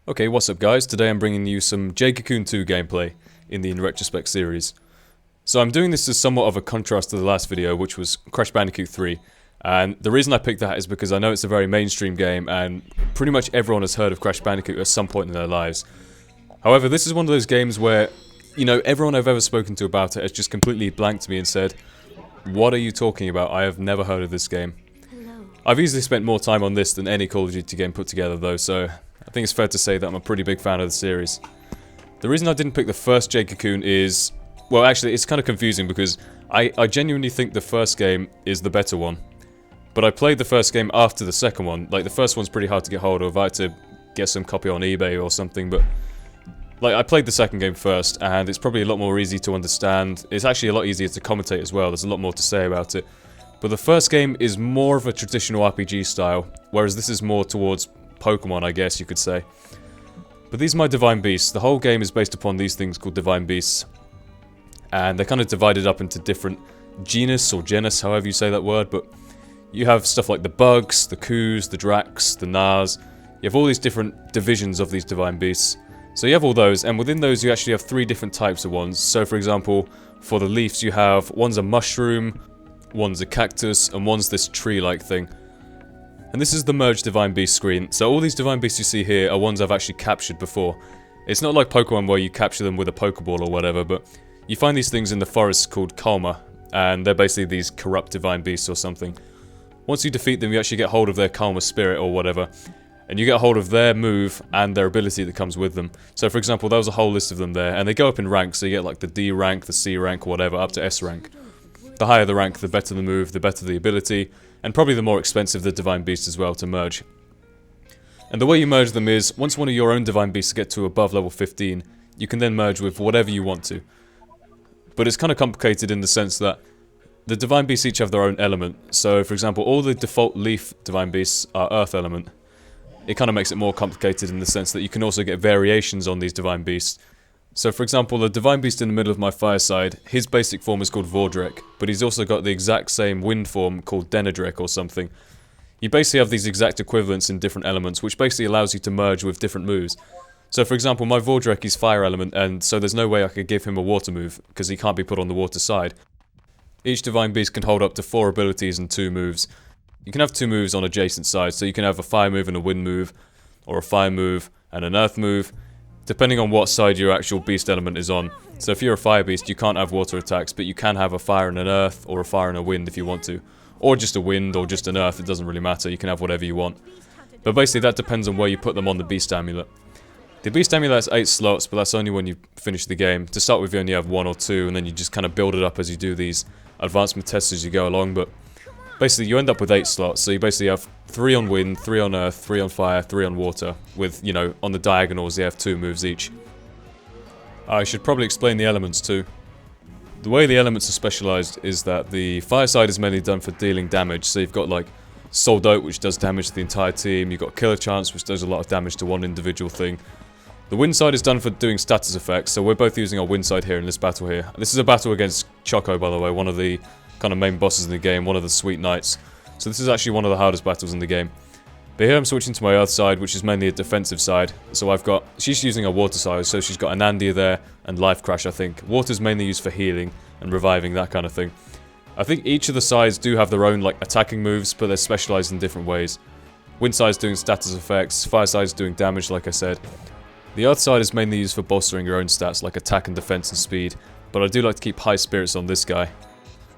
Okay, what's up guys? Today I'm bringing you some Jade Cocoon 2 gameplay in the Retrospect series. So I'm doing this as somewhat of a contrast to the last video, which was Crash Bandicoot 3. And the reason I picked that is because I know it's a very mainstream game and pretty much everyone has heard of Crash Bandicoot at some point in their lives. However, this is one of those games where, you know, everyone I've ever spoken to about it has just completely blanked me and said, "What are you talking about? I have never heard of this game." I've easily spent more time on this than any Call of Duty game put together though, so I think it's fair to say that I'm a pretty big fan of the series. The reason I didn't pick the first Jade Cocoon is, well actually it's kind of confusing because I genuinely think the first game is the better one. But I played the first game after the second one. Like, the first one's pretty hard to get hold of. I had to get some copy on eBay or something, but like, I played the second game first, and it's probably a lot more easy to understand. It's actually a lot easier to commentate as well. There's a lot more to say about it. But the first game is more of a traditional RPG style, whereas this is more towards Pokemon, I guess you could say. But these are my Divine Beasts. The whole game is based upon these things called Divine Beasts. And they're kind of divided up into different genus, or genus, however you say that word, but you have stuff like the Bugs, the Coos, the Dracs, the Nars. You have all these different divisions of these Divine Beasts. So you have all those, and within those you actually have three different types of ones. So for example, for the Leafs you have, one's a mushroom, one's a cactus, and one's this tree-like thing. And this is the Merge Divine Beast screen. So all these Divine Beasts you see here are ones I've actually captured before. It's not like Pokemon where you capture them with a Pokeball or whatever, but you find these things in the forest called Kalma, and they're basically these corrupt Divine Beasts or something. Once you defeat them, you actually get hold of their Kalma spirit or whatever, and you get hold of their move and their ability that comes with them. So for example, there was a whole list of them there, and they go up in rank, so you get like the D rank, the C rank, whatever, up to S rank. The higher the rank, the better the move, the better the ability, and probably the more expensive the Divine Beast as well to merge. And the way you merge them is, once one of your own Divine Beasts get to above level 15, you can then merge with whatever you want to. But it's kind of complicated in the sense that the Divine Beasts each have their own element. So for example, all the default Leaf Divine Beasts are Earth element. It kind of makes it more complicated in the sense that you can also get variations on these Divine Beasts. So for example, the Divine Beast in the middle of my fireside, his basic form is called Vordrek, but he's also got the exact same wind form called Denadrek or something. You basically have these exact equivalents in different elements, which basically allows you to merge with different moves. So for example, my Vordrek is fire element, and so there's no way I could give him a water move, because he can't be put on the water side. Each Divine Beast can hold up to 4 abilities and 2 moves. You can have 2 moves on adjacent sides, so you can have a fire move and a wind move, or a fire move and an earth move, depending on what side your actual beast element is on. So if you're a fire beast, you can't have water attacks, but you can have a fire and an earth, or a fire and a wind if you want to. Or just a wind, or just an earth, it doesn't really matter, you can have whatever you want. But basically that depends on where you put them on the beast amulet. The beast amulet has 8 slots, but that's only when you finish the game. To start with you only have 1 or 2, and then you just kind of build it up as you do these advancement tests as you go along, but basically you end up with 8 slots, so you basically have 3 on wind, 3 on earth, 3 on fire, 3 on water, with, you know, on the diagonals they have 2 moves each. I should probably explain the elements too. The way the elements are specialised is that the fire side is mainly done for dealing damage, so you've got like Soldote, which does damage to the entire team, you've got Killer Chance, which does a lot of damage to one individual thing. The wind side is done for doing status effects, so we're both using our wind side here in this battle here. This is a battle against Choco, by the way, one of the kind of main bosses in the game, one of the Sweet Knights. So this is actually one of the hardest battles in the game. But here I'm switching to my earth side, which is mainly a defensive side. So I've got, she's using a water side, so she's got Anandia there and Life Crash, I think. Water's mainly used for healing and reviving, that kind of thing. I think each of the sides do have their own like attacking moves, but they're specialised in different ways. Wind side's doing status effects, fire side's doing damage, like I said. The earth side is mainly used for bolstering your own stats, like attack and defense and speed, but I do like to keep high spirits on this guy,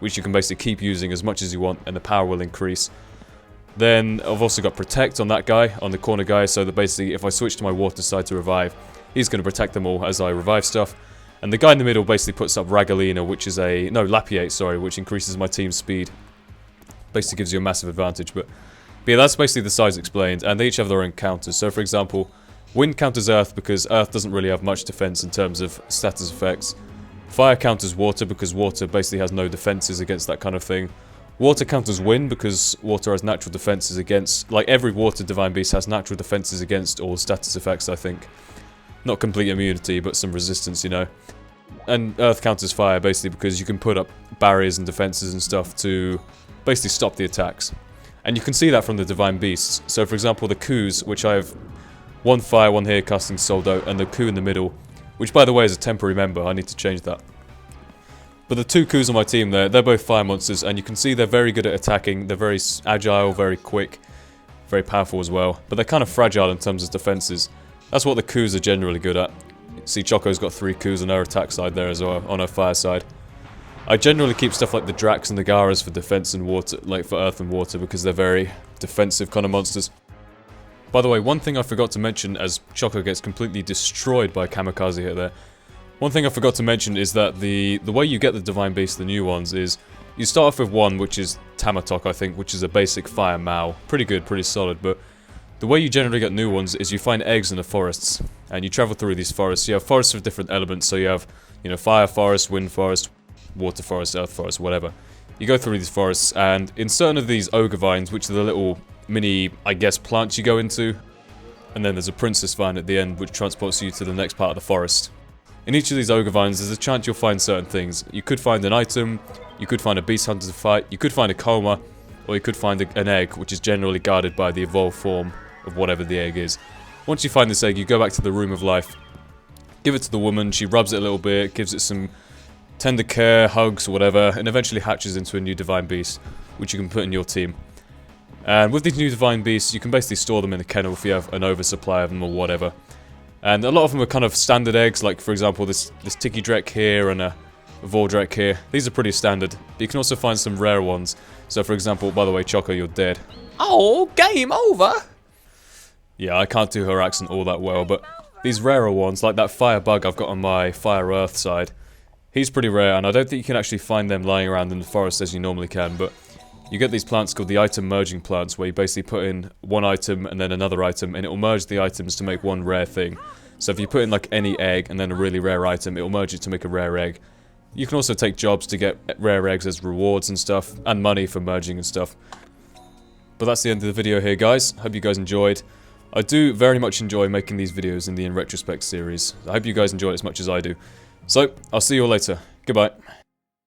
which you can basically keep using as much as you want, and the power will increase. Then I've also got protect on that guy, on the corner guy, so that basically if I switch to my water side to revive, he's going to protect them all as I revive stuff. And the guy in the middle basically puts up Ragalina, which is a, no, Lapiate, sorry, which increases my team's speed. Basically gives you a massive advantage, but yeah, that's basically the sides explained, and they each have their own counters. So for example, wind counters earth because earth doesn't really have much defense in terms of status effects. Fire counters water because water basically has no defenses against that kind of thing. Water counters wind because water has natural defenses against, like every water Divine Beast has natural defenses against all status effects, I think. Not complete immunity, but some resistance, you know. And earth counters fire basically because you can put up barriers and defenses and stuff to basically stop the attacks. And you can see that from the Divine Beasts. So for example, the Coos, which I've 1 fire, 1 here, casting Soldo, and the coup in the middle, which by the way is a temporary member. I need to change that. But the 2 coups on my team there, they're both fire monsters, and you can see they're very good at attacking. They're very agile, very quick, very powerful as well. But they're kind of fragile in terms of defenses. That's what the coups are generally good at. See, Choco's got 3 coups on her attack side there as well, on her fire side. I generally keep stuff like the Drax and the Garas for defense and water, like for earth and water, because they're very defensive kind of monsters. By the way, one thing I forgot to mention as Choco gets completely destroyed by a Kamikaze hit there. One thing I forgot to mention is that the way you get the Divine Beast, the new ones, is you start off with one, which is Tamatok, I think, which is a basic fire Mao. Pretty good, pretty solid, but the way you generally get new ones is you find eggs in the forests, and you travel through these forests. You have forests with different elements, so you have, you know, fire forest, wind forest, water forest, earth forest, whatever. You go through these forests, and in certain of these ogre vines, which are the little mini, I guess, plants you go into, and then there's a princess vine at the end, which transports you to the next part of the forest. In each of these ogre vines, there's a chance you'll find certain things. You could find an item, you could find a beast hunter to fight, you could find a coma, or you could find an egg, which is generally guarded by the evolved form of whatever the egg is. Once you find this egg, you go back to the Room of Life, give it to the woman, she rubs it a little bit, gives it some tender care, hugs, or whatever, and eventually hatches into a new Divine Beast, which you can put in your team. And with these new Divine Beasts, you can basically store them in a kennel if you have an oversupply of them or whatever. And a lot of them are kind of standard eggs, like for example this Tiki Drek here and a Vordrek here. These are pretty standard, but you can also find some rare ones. So for example, by the way, Choco, you're dead. Oh, game over! Yeah, I can't do her accent all that well, but these rarer ones, like that Fire Bug I've got on my Fire Earth side, he's pretty rare, and I don't think you can actually find them lying around in the forest as you normally can, but you get these plants called the item merging plants, where you basically put in one item and then another item, and it will merge the items to make one rare thing. So if you put in like any egg and then a really rare item, it will merge it to make a rare egg. You can also take jobs to get rare eggs as rewards and stuff, and money for merging and stuff. But that's the end of the video here, guys. Hope you guys enjoyed. I do very much enjoy making these videos in the In Retrospect series. I hope you guys enjoy it as much as I do. So, I'll see you all later. Goodbye.